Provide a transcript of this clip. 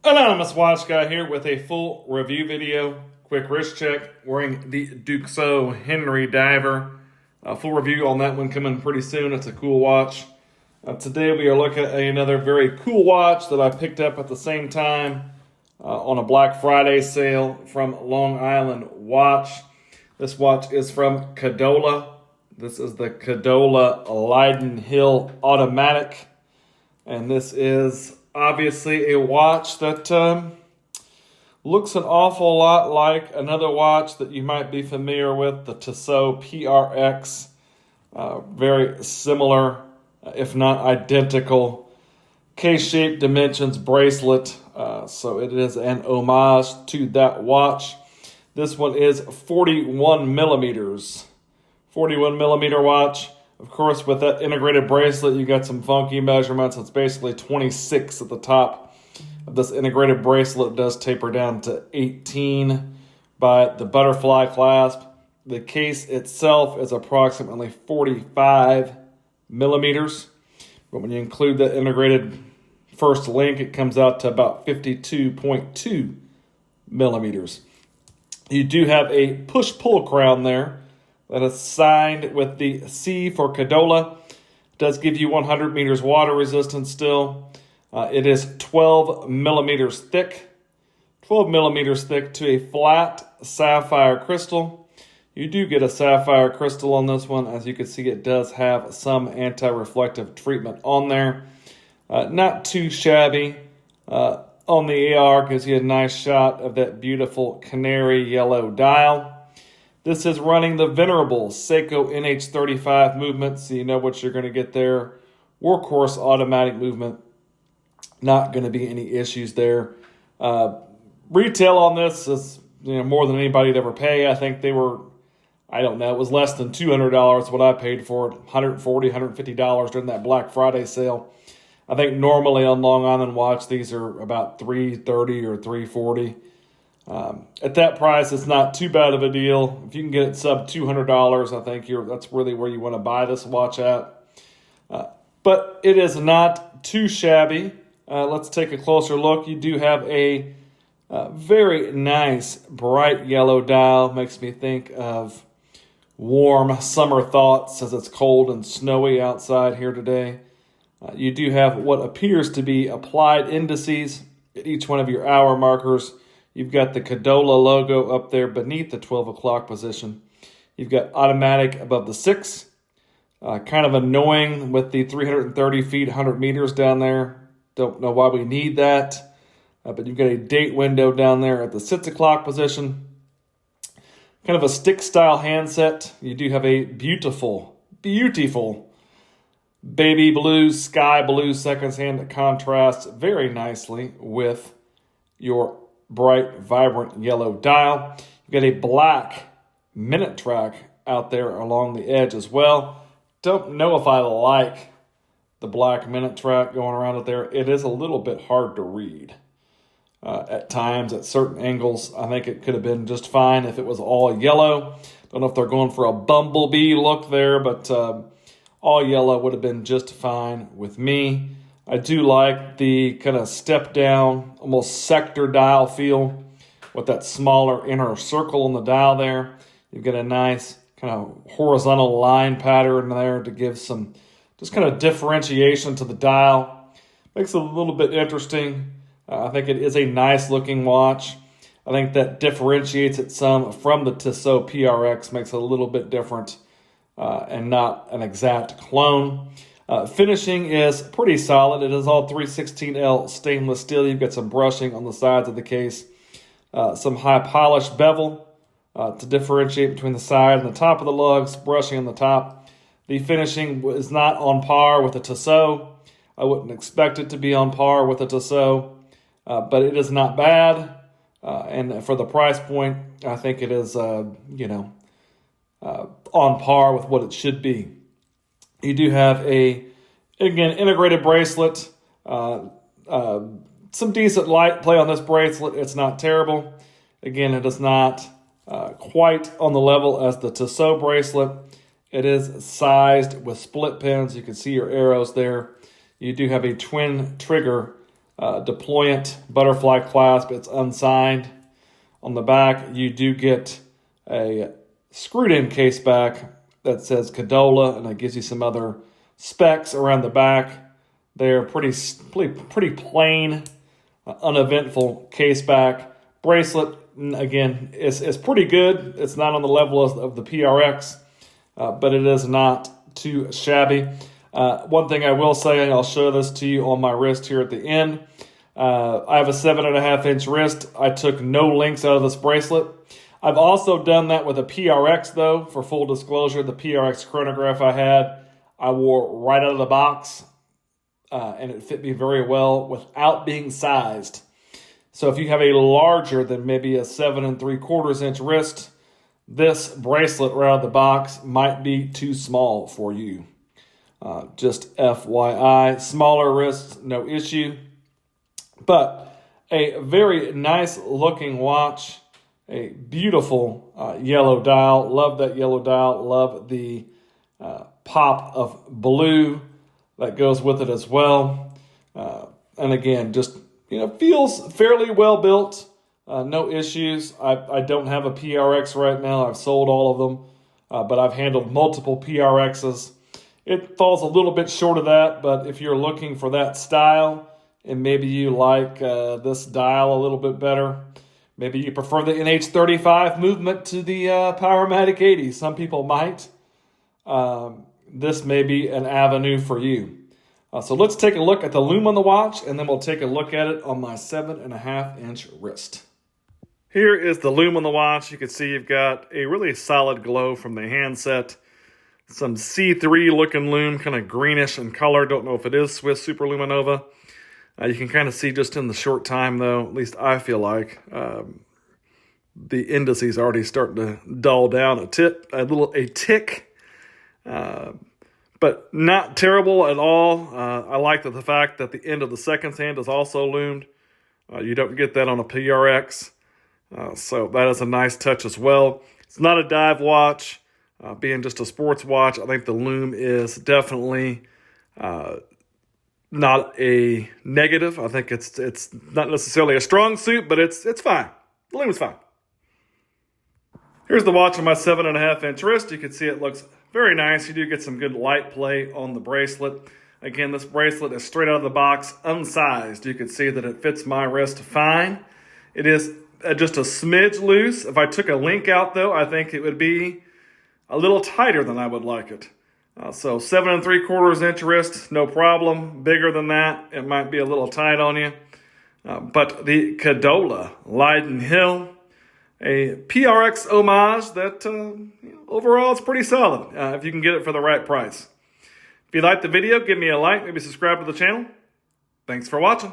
Anonymous Watch Guy here with a full review video. Quick wrist check, wearing the Tissot Henry Diver. Full review on that one coming pretty soon. It's a cool watch. Today we are looking at another very cool watch that I picked up at the same time on a Black Friday sale from Long Island Watch. This watch is from Cadola. This is the Cadola Lydden Hill Automatic. And this is obviously a watch that looks an awful lot like another watch that you might be familiar with, the Tissot PRX. Very similar, if not identical, case-shaped dimensions bracelet. So it is an homage to that watch. This one is 41 millimeters. 41 millimeter watch. Of course, with that integrated bracelet, you got some funky measurements. It's basically 26 at the top of this integrated bracelet. It does taper down to 18 by the butterfly clasp. The case itself is approximately 45 millimeters. But when you include the integrated first link, it comes out to about 52.2 millimeters. You do have a push-pull crown there that is signed with the C for Cadola. It does give you 100 meters water resistance still. It is 12 millimeters thick. 12 millimeters thick to a flat sapphire crystal. You do get a sapphire crystal on this one. As you can see, it does have some anti-reflective treatment on there. Not too shabby. On the AR gives you a nice shot of that beautiful canary yellow dial. This is running the venerable Seiko NH35 movement, so you know what you're going to get there. Workhorse automatic movement. Not going to be any issues there. Retail on this is more than anybody'd ever pay. I think they were, it was less than $200 what I paid for it. $140, $150 during that Black Friday sale. I think normally on Long Island Watch, these are about $330 or $340. At that price, it's not too bad of a deal. If you can get it sub $200, I think that's really where you want to buy this watch at. But it is not too shabby. Let's take a closer look. You do have a very nice bright yellow dial. Makes me think of warm summer thoughts as it's cold and snowy outside here today. You do have what appears to be applied indices at each one of your hour markers. You've got the Cadola logo up there beneath the 12 o'clock position. You've got automatic above the 6. Kind of annoying with the 330 feet, 100 meters down there. Don't know why we need that. But you've got a date window down there at the 6 o'clock position. Kind of a stick-style handset. You do have a beautiful baby blue, sky blue seconds hand that contrasts very nicely with your bright, vibrant yellow dial. You've got a black minute track out there along the edge as well. Don't know if I like the black minute track going around it there. It is a little bit hard to read at times at certain angles. I think it could have been just fine if it was all yellow. Don't know if they're going for a bumblebee look there, but all yellow would have been just fine with me. I do like the kind of step down, almost sector dial feel with that smaller inner circle on the dial there. You've got a nice kind of horizontal line pattern there to give some just kind of differentiation to the dial. Makes it a little bit interesting. I think it is a nice looking watch. I think that differentiates it some from the Tissot PRX, makes it a little bit different and not an exact clone. Finishing is pretty solid. It is all 316L stainless steel. You've got some brushing on the sides of the case. Some high polished bevel to differentiate between the side and the top of the lugs. Brushing on the top. The finishing is not on par with the Tissot. I wouldn't expect it to be on par with the Tissot. But it is not bad. And for the price point, I think it is, on par with what it should be. You do have integrated bracelet. Some decent light play on this bracelet. It's not terrible. Again, it is not quite on the level as the Tissot bracelet. It is sized with split pins. You can see your arrows there. You do have a twin trigger deployant butterfly clasp. It's unsigned. On the back, you do get a screwed-in case back that says Cadola, and it gives you some other specs around the back. They're pretty plain, uneventful case back. Bracelet, again, is pretty good. It's not on the level of the PRX, but it is not too shabby. One thing I will say, and I'll show this to you on my wrist here at the end. I have a 7.5-inch wrist. I took no links out of this bracelet. I've also done that with a PRX, though. For full disclosure, the PRX chronograph I had, I wore right out of the box, and it fit me very well without being sized. So if you have a larger than maybe a 7 3/4 inch wrist, this bracelet right out of the box might be too small for you. Just FYI, smaller wrists, no issue. But a very nice looking watch, a beautiful yellow dial. Love that yellow dial. Love the pop of blue that goes with it as well. And again, just feels fairly well built. No issues. I don't have a PRX right now. I've sold all of them, but I've handled multiple PRXs. It falls a little bit short of that, but if you're looking for that style and maybe you like this dial a little bit better, maybe you prefer the NH35 movement to the Powermatic 80. Some people might. This may be an avenue for you. So let's take a look at the lume on the watch, and then we'll take a look at it on my 7.5-inch wrist. Here is the lume on the watch. You can see you've got a really solid glow from the handset. Some C3 looking lume, kind of greenish in color. Don't know if it is Swiss Superluminova. You can kind of see just in the short time, though, at least I feel like, the indices already starting to dull down a tick. But not terrible at all. I like the fact that the end of the seconds hand is also loomed. You don't get that on a PRX. So that is a nice touch as well. It's not a dive watch. Being just a sports watch, I think the lume is definitely not a negative. I think it's not necessarily a strong suit, but it's fine. The lume is fine. Here's the watch on my 7.5-inch wrist. You can see it looks very nice. You do get some good light play on the bracelet. Again, this bracelet is straight out of the box, unsized. You can see that it fits my wrist fine. It is just a smidge loose. If I took a link out, though, I think it would be a little tighter than I would like it. So 7 3/4 inch wrist, no problem. Bigger than that, it might be a little tight on you. But the Cadola Lydden Hill, a PRX homage that overall is pretty solid if you can get it for the right price. If you liked the video, give me a like, maybe subscribe to the channel. Thanks for watching.